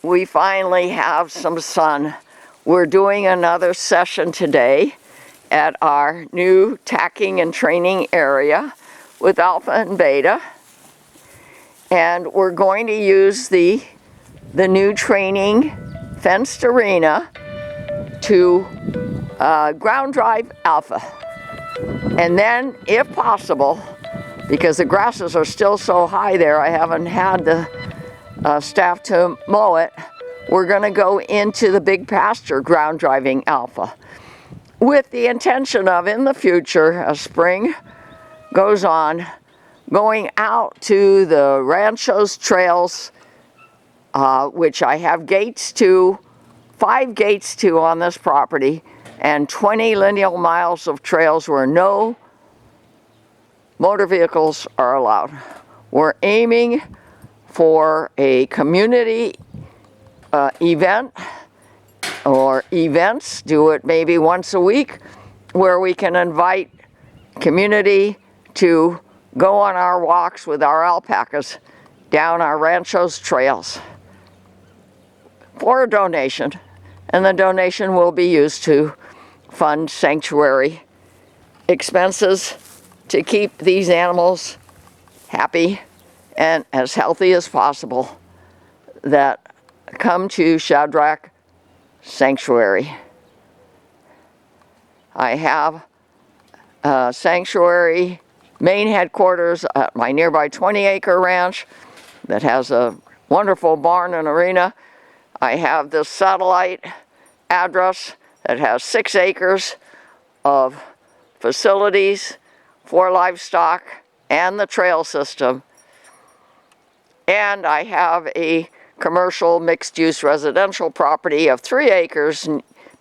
we finally have some sun. We're doing another session today at our new tacking and training area with Alpha and Beta. And we're going to use the new training fenced arena to ground drive Alpha. And then, if possible, because the grasses are still so high there, I haven't had the staff to mow it, we're going to go into the big pasture ground driving Alpha with the intention of, in the future, as spring goes on, going out to the ranchos trails, which I have gates to, 5 gates to on this property, and 20 lineal miles of trails where no motor vehicles are allowed. We're aiming for a community event or events, do it maybe once a week, where we can invite community to go on our walks with our alpacas down our ranchos trails for a donation, and the donation will be used to fund sanctuary expenses to keep these animals happy and as healthy as possible that come to Shadrach Sanctuary. I have a sanctuary main headquarters at my nearby 20-acre ranch that has a wonderful barn and arena. I have this satellite address that has 6 acres of facilities for livestock and the trail system. And I have a commercial mixed-use residential property of 3 acres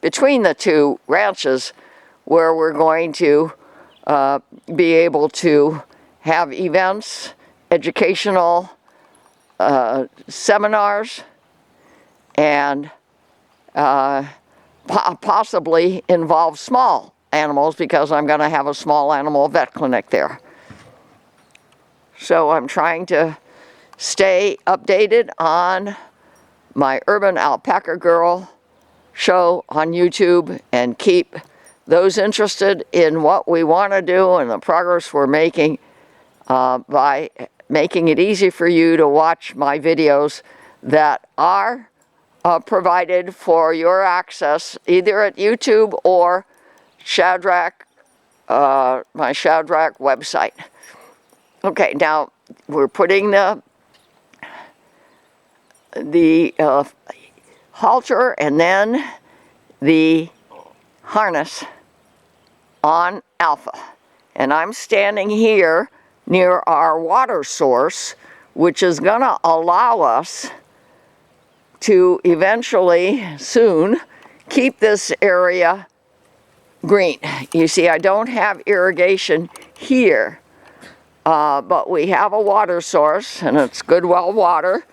between the 2 ranches where we're going to be able to have events, educational seminars, and possibly involve small animals, because I'm going to have a small animal vet clinic there. So I'm trying to stay updated on my Urban Alpaca Girl show on YouTube and keep those interested in what we want to do and the progress we're making by making it easy for you to watch my videos that are provided for your access either at YouTube or Shadrach, my Shadrach website. Okay, now we're putting the halter and then the harness on Alpha. And I'm standing here near our water source, which is going to allow us to eventually, soon, keep this area green. You see, I don't have irrigation here, but we have a water source, and it's good well water.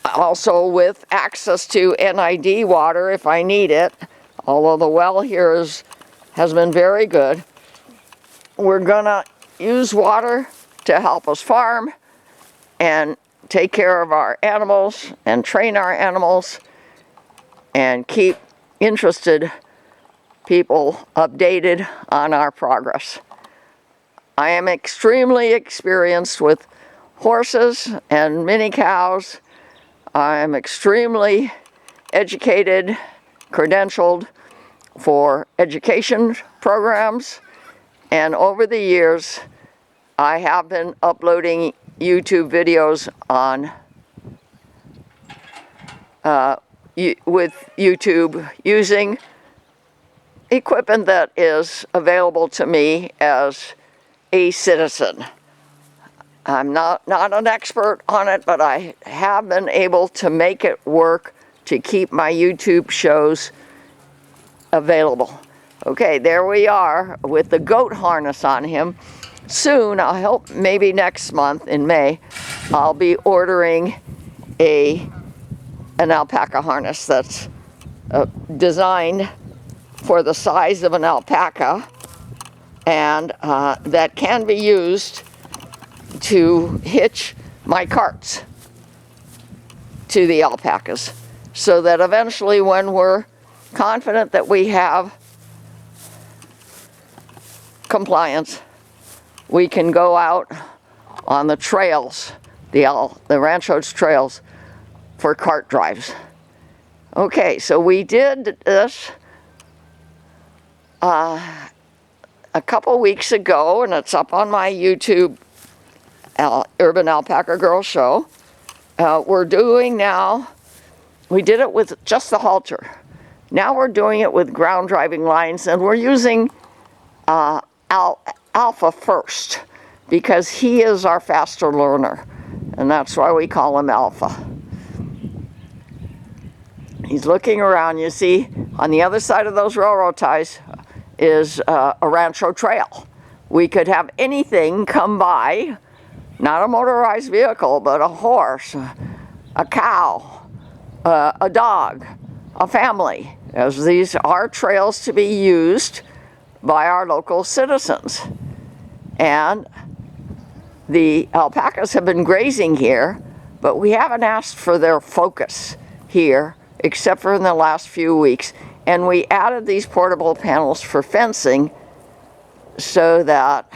Also with access to NID water if I need it, although the well here has been very good. We're gonna use water to help us farm and take care of our animals and train our animals and keep interested people updated on our progress. I am extremely experienced with horses and mini cows. I am extremely educated, credentialed for education programs, and over the years I have been uploading YouTube videos on with YouTube using equipment that is available to me as a citizen. I'm not an expert on it, but I have been able to make it work to keep my YouTube shows available. Okay, there we are with the goat harness on him. Soon, I hope maybe next month in May, I'll be ordering an alpaca harness that's designed for the size of an alpaca and that can be used to hitch my carts to the alpacas, so that eventually when we're confident that we have compliance, we can go out on the trails, the Rancho's trails, for cart drives. Okay, so we did this a couple weeks ago, and it's up on my YouTube Urban Alpaca Girl Show. We're doing now, we did it with just the halter. Now we're doing it with ground driving lines, and we're using Alpha first, because he is our faster learner, and that's why we call him Alpha. He's looking around. You see, on the other side of those railroad ties is a Rancho trail. We could have anything come by, not a motorized vehicle, but a horse, a cow, a dog, a family, as these are trails to be used by our local citizens. And the alpacas have been grazing here, but we haven't asked for their focus here, except for in the last few weeks. And we added these portable panels for fencing so that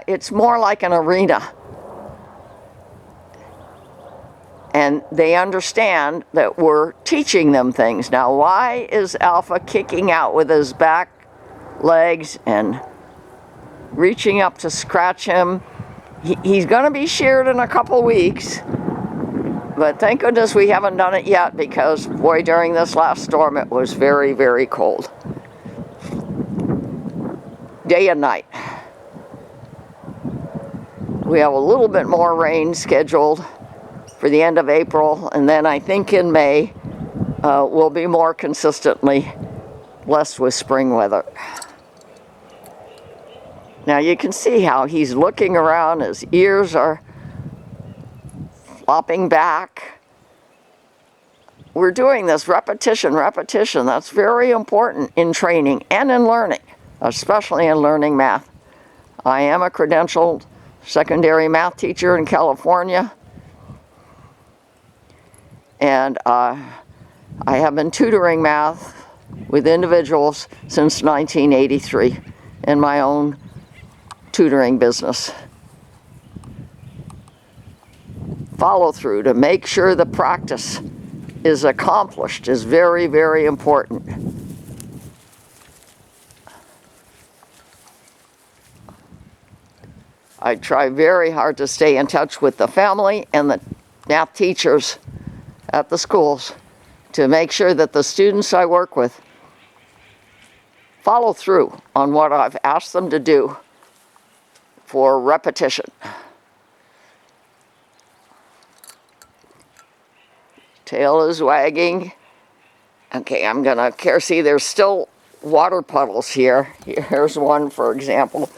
it's more like an arena. And they understand that we're teaching them things. Now, why is Alpha kicking out with his back legs and reaching up to scratch him? He's going to be sheared in a couple weeks. But thank goodness we haven't done it yet, because, boy, during this last storm it was very, very cold. Day and night. We have a little bit more rain scheduled for the end of April, and then I think in May we'll be more consistently blessed with spring weather. Now you can see how he's looking around, his ears are flopping back. We're doing this repetition, that's very important in training and in learning, especially in learning math. I am a credentialed secondary math teacher in California, and I have been tutoring math with individuals since 1983 in my own tutoring business. Follow through to make sure the practice is accomplished is very, very important. I try very hard to stay in touch with the family and the math teachers at the schools to make sure that the students I work with follow through on what I've asked them to do for repetition. Tail is wagging. Okay, I'm gonna see there's still water puddles here. Here's one, for example.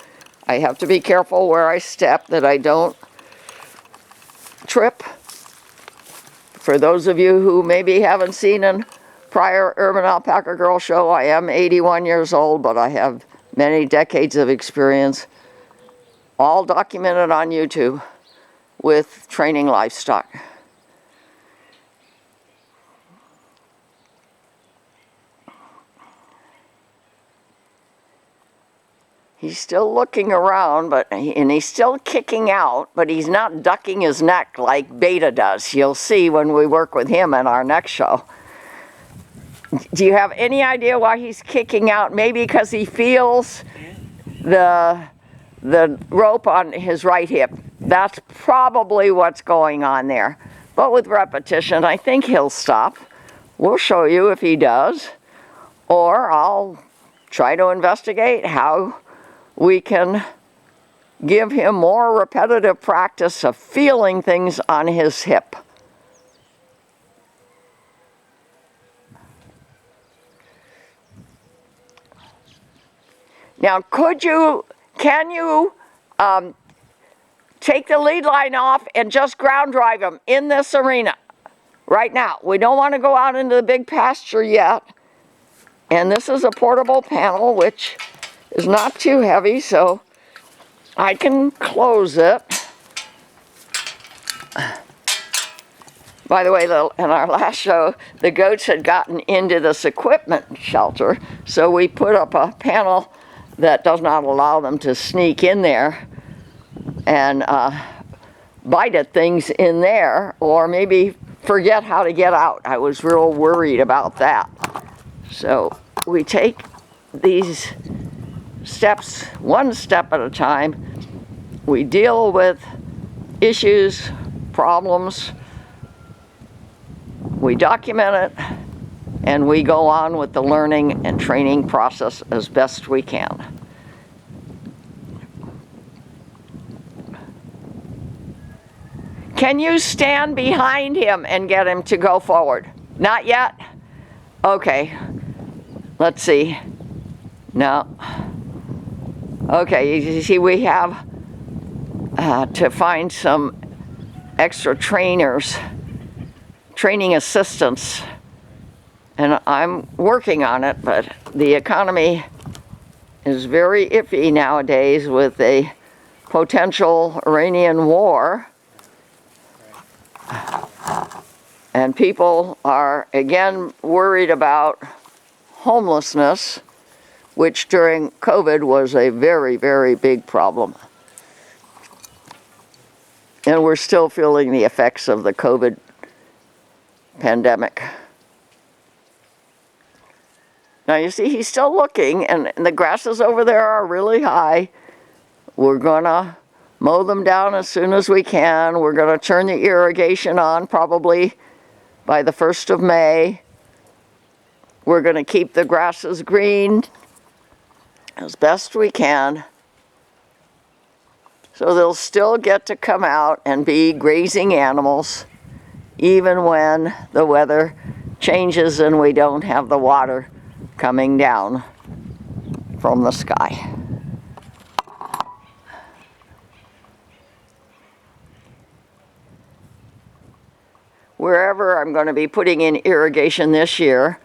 I have to be careful where I step that I don't trip. For those of you who maybe haven't seen a prior Urban Alpaca Girl Show, I am 81 years old, but I have many decades of experience, all documented on YouTube, with training livestock. He's still looking around, and he's still kicking out, but he's not ducking his neck like Beta does. You'll see when we work with him in our next show. Do you have any idea why he's kicking out? Maybe because he feels the rope on his right hip. That's probably what's going on there. But with repetition, I think he'll stop. We'll show you if he does. Or I'll try to investigate how we can give him more repetitive practice of feeling things on his hip. Now, can you take the lead line off and just ground drive him in this arena right now? We don't want to go out into the big pasture yet. And this is a portable panel, which is not too heavy, so I can close it. By the way, in our last show, the goats had gotten into this equipment shelter, so we put up a panel that does not allow them to sneak in there and bite at things in there, or maybe forget how to get out. I was real worried about that. So we take these steps one step at a time. We deal with issues, problems, we document it, and we go on with the learning and training process as best we can. Can you stand behind him and get him to go forward? Not yet? Okay. Let's see. No. Okay, you see we have to find some extra trainers, training assistants, and I'm working on it, but the economy is very iffy nowadays with a potential Iranian war. And people are again worried about homelessness, which during COVID was a very, very big problem. And we're still feeling the effects of the COVID pandemic. Now you see he's still looking, and the grasses over there are really high. We're gonna mow them down as soon as we can. We're gonna turn the irrigation on probably by the 1st of May. We're gonna keep the grasses green as best we can, so they'll still get to come out and be grazing animals even when the weather changes and we don't have the water coming down from the sky. Wherever I'm going to be putting in irrigation this year,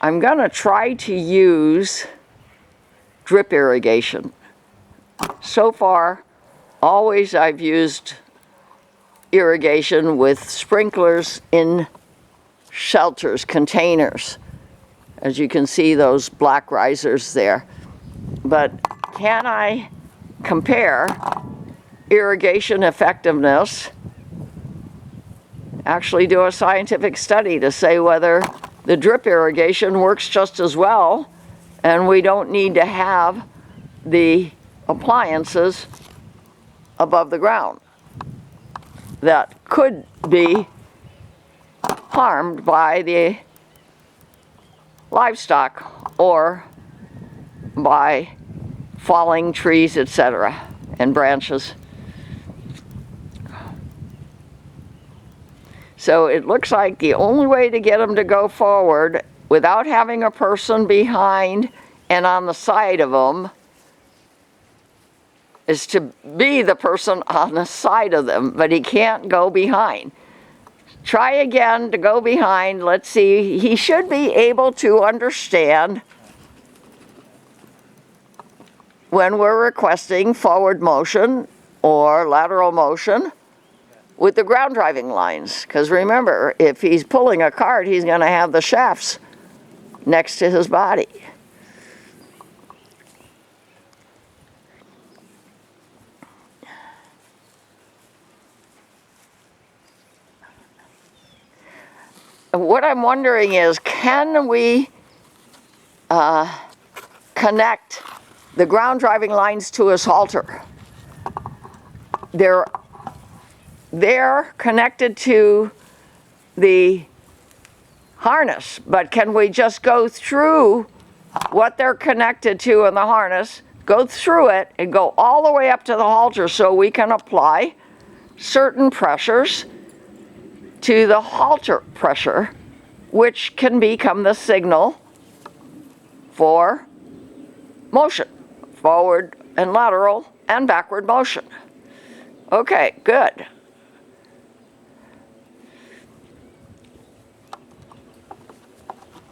I'm going to try to use drip irrigation. So far, always I've used irrigation with sprinklers in shelters, containers. As you can see, those black risers there. But can I compare irrigation effectiveness, actually do a scientific study to say whether the drip irrigation works just as well and we don't need to have the appliances above the ground that could be harmed by the livestock or by falling trees, etc., and branches. So it looks like the only way to get them to go forward without having a person behind and on the side of them is to be the person on the side of them, but he can't go behind. Try again to go behind. Let's see. He should be able to understand when we're requesting forward motion or lateral motion with the ground driving lines. Because remember, if he's pulling a cart, he's going to have the shafts next to his body. What I'm wondering is, can we connect the ground driving lines to his halter? They're connected to the harness, but can we just go through what they're connected to in the harness, go through it, and go all the way up to the halter so we can apply certain pressures to the halter pressure, which can become the signal for motion, forward and lateral and backward motion. Okay, good.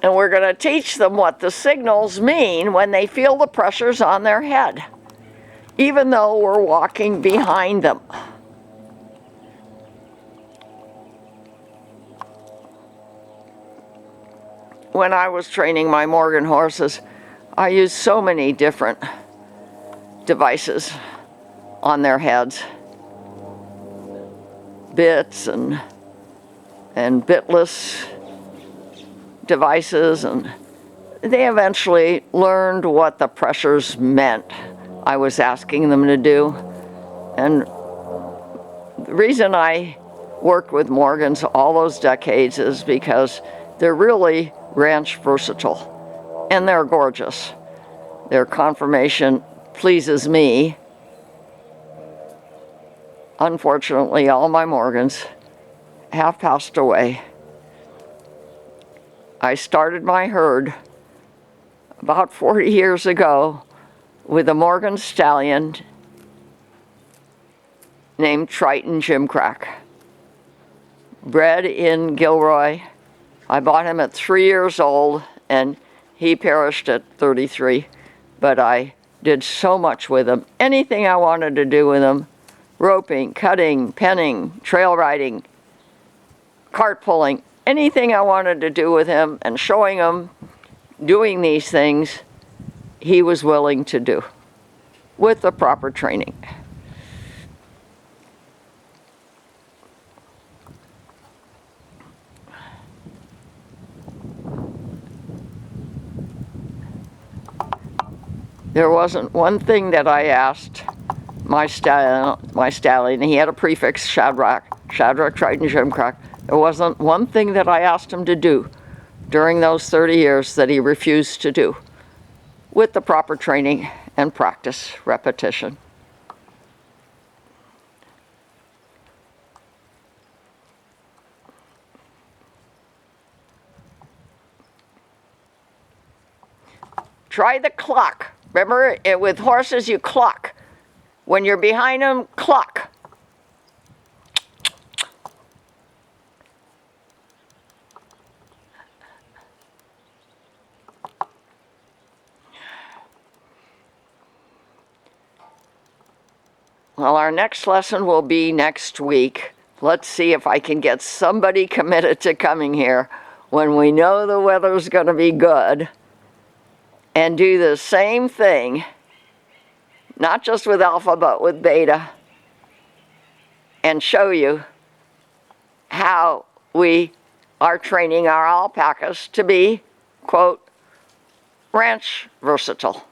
And we're going to teach them what the signals mean when they feel the pressures on their head, even though we're walking behind them. when I was training my Morgan horses, I used so many different devices on their heads. Bits and bitless devices, and they eventually learned what the pressures meant I was asking them to do. And the reason I worked with Morgans all those decades is because they're really ranch versatile, and they're gorgeous. Their conformation pleases me. Unfortunately, all my Morgans have passed away. I started my herd about 40 years ago with a Morgan stallion named Triton Gimcrack, bred in Gilroy. I bought him at 3 years old, and he perished at 33, but I did so much with him. Anything I wanted to do with him, roping, cutting, penning, trail riding, cart pulling, anything I wanted to do with him and showing him doing these things, he was willing to do with the proper training. There wasn't one thing that I asked my stallion. He had a prefix, Shadrach Triton Gimcrack. There wasn't one thing that I asked him to do during those 30 years that he refused to do, with the proper training and practice, repetition. Try the cluck. Remember, with horses, you cluck. When you're behind them, cluck. Well, our next lesson will be next week. Let's see if I can get somebody committed to coming here when we know the weather's going to be good, and do the same thing, not just with alpha, but with beta, and show you how we are training our alpacas to be, quote, ranch versatile.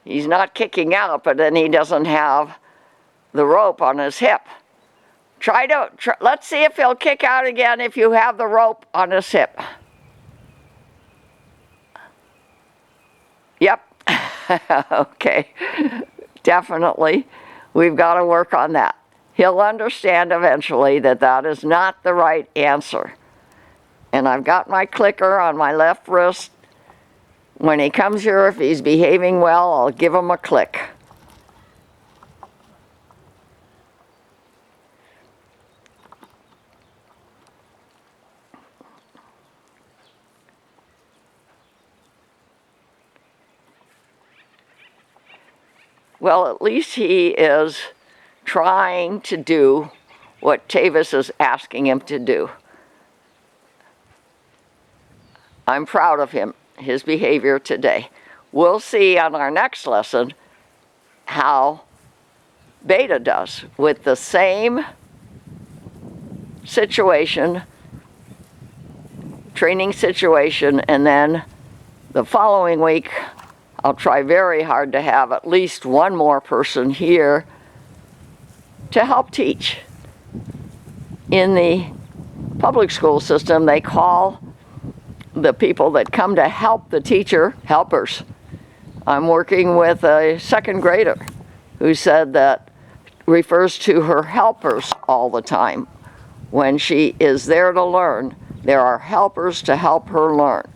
He's not kicking out, but then he doesn't have the rope on his hip. Let's see if he'll kick out again if you have the rope on his hip. Yep. Okay. Definitely. We've got to work on that. He'll understand eventually that that is not the right answer. And I've got my clicker on my left wrist. When he comes here, if he's behaving well, I'll give him a click. Well, at least he is trying to do what Tavis is asking him to do. I'm proud of him, his behavior today. We'll see on our next lesson how Beta does with the same situation, training situation, and then the following week I'll try very hard to have at least one more person here to help teach. In the public school system, they call the people that come to help the teacher helpers. I'm working with a second grader who said that refers to her helpers all the time. When she is there to learn, there are helpers to help her learn.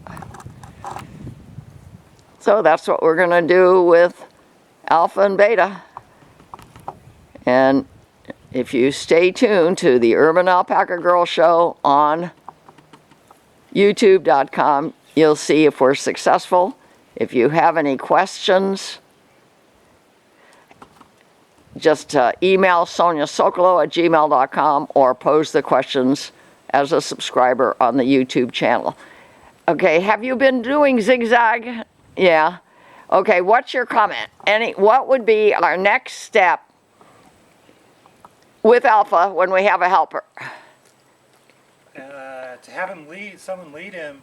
So that's what we're going to do with Alpha and Beta. And if you stay tuned to the Urban Alpaca Girl Show on YouTube.com, you'll see if we're successful. If you have any questions, just email soniasokolow@gmail.com or pose the questions as a subscriber on the YouTube channel. Okay, have you been doing zigzag? Yeah. Okay, what's your comment? What would be our next step with Alpha when we have a helper? To have him someone lead him.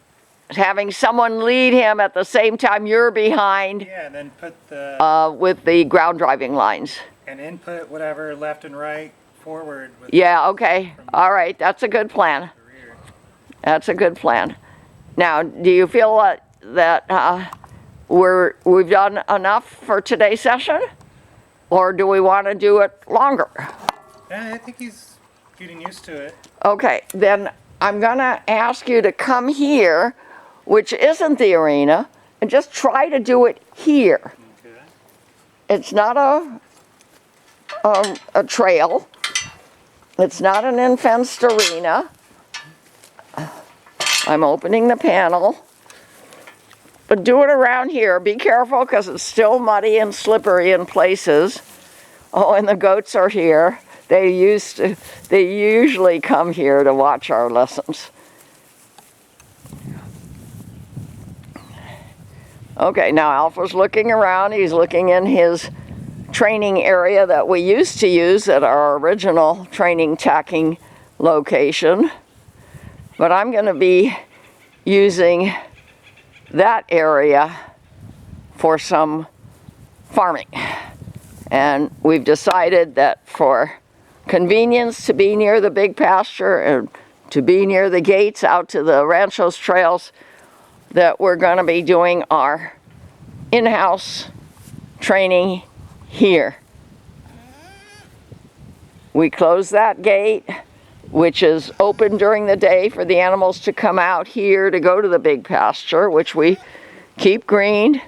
Having someone lead him at the same time you're behind. Yeah, and then put the with the ground driving lines. And input whatever left and right forward. With yeah. Okay. All right. That's a good plan. That's a good plan. Now, do you feel that we've done enough for today's session, or do we want to do it longer? Yeah, I think he's getting used to it. Okay, then I'm gonna ask you to come here, which isn't the arena, and just try to do it here. Okay. It's not a trail. It's not an infenced arena. I'm opening the panel. But do it around here. Be careful because it's still muddy and slippery in places. Oh, and the goats are here. They usually come here to watch our lessons. Okay, now Alpha's looking around. He's looking in his training area that we used to use at our original training tacking location. But I'm going to be using that area for some farming. And we've decided that for convenience to be near the big pasture and to be near the gates out to the ranchos trails, that we're going to be doing our in-house training here. We close that gate, which is open during the day for the animals to come out here to go to the big pasture, which we keep greened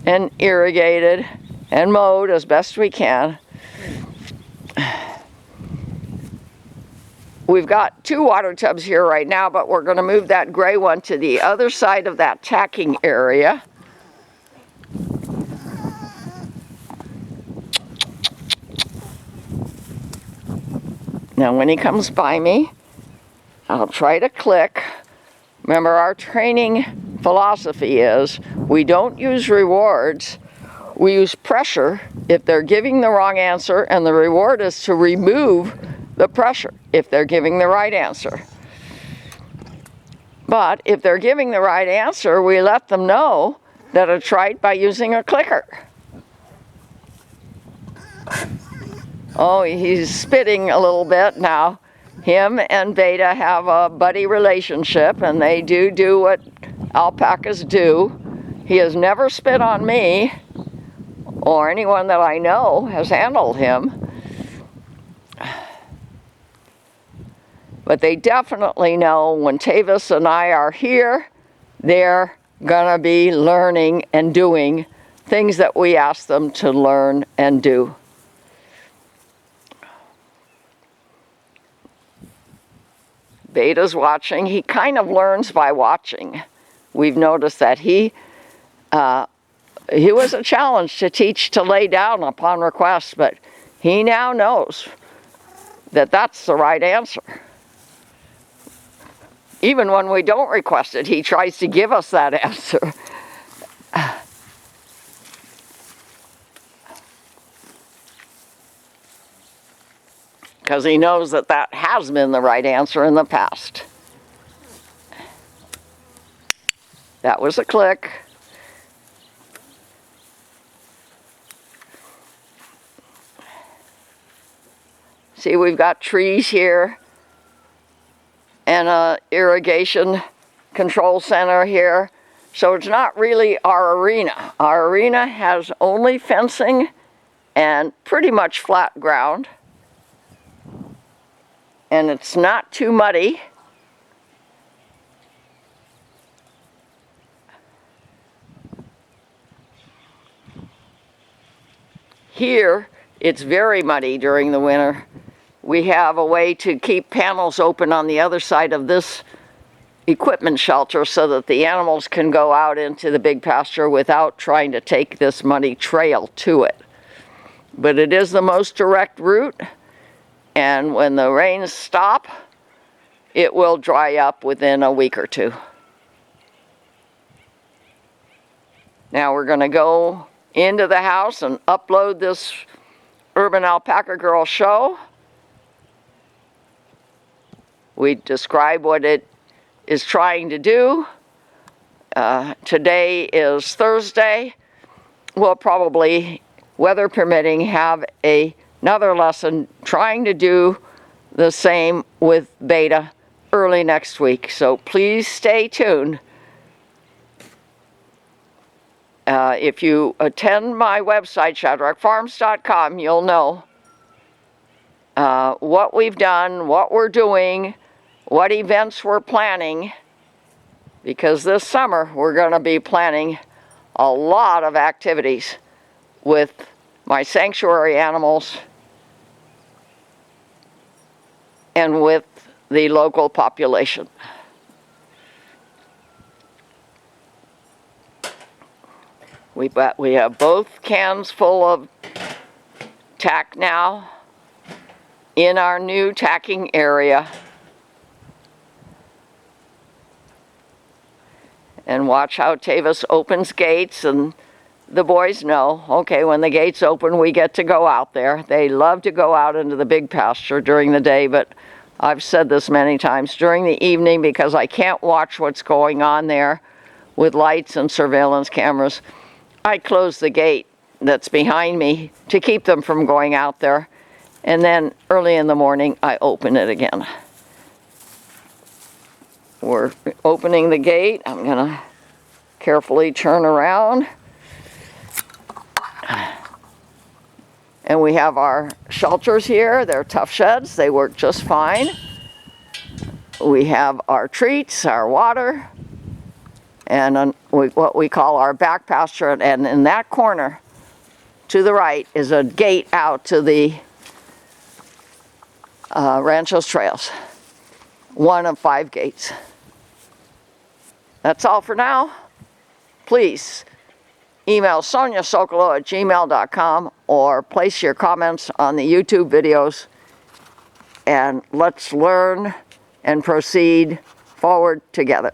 and irrigated and mowed as best we can. We've got 2 water tubs here right now, but we're going to move that gray one to the other side of that tacking area. Now when he comes by me, I'll try to click. Remember, our training philosophy is we don't use rewards. We use pressure if they're giving the wrong answer, and the reward is to remove the pressure if they're giving the right answer. But if they're giving the right answer, we let them know that it's right by using a clicker. Oh, he's spitting a little bit now. Him and Beta have a buddy relationship, and they do what alpacas do. He has never spit on me, or anyone that I know has handled him. But they definitely know when Tavis and I are here, they're gonna be learning and doing things that we ask them to learn and do. Beta's watching. He kind of learns by watching. We've noticed that he was a challenge to teach to lay down upon request, but he now knows that that's the right answer. Even when we don't request it, he tries to give us that answer. Because he knows that that has been the right answer in the past. That was a click. See, we've got trees here and an irrigation control center here. So it's not really our arena. Our arena has only fencing and pretty much flat ground. And it's not too muddy. Here, it's very muddy during the winter. We have a way to keep panels open on the other side of this equipment shelter so that the animals can go out into the big pasture without trying to take this muddy trail to it. but it is the most direct route, and when the rains stop, it will dry up within a week or two. Now we're going to go into the house and upload this Urban Alpaca Girl show. We describe what it is trying to do. Today is Thursday. We'll probably, weather permitting, have another lesson trying to do the same with Beta early next week. So please stay tuned. If you attend my website, ShadrachFarms.com, you'll know what we've done, what we're doing, what events we're planning, because this summer we're going to be planning a lot of activities with my sanctuary animals and with the local population. We have both cans full of tack now in our new tacking area. And watch how Tavis opens gates, and the boys know, okay, when the gates open, we get to go out there. They love to go out into the big pasture during the day, but I've said this many times, during the evening, because I can't watch what's going on there with lights and surveillance cameras, I close the gate that's behind me to keep them from going out there. And then early in the morning, I open it again. We're opening the gate. I'm going to carefully turn around. And we have our shelters here. They're tough sheds. They work just fine. We have our treats, our water, and what we call our back pasture. And in that corner to the right is a gate out to the Ranchos Trails. One of 5 gates. That's all for now. Please email soniasokolow@gmail.com or place your comments on the YouTube videos, and let's learn and proceed forward together.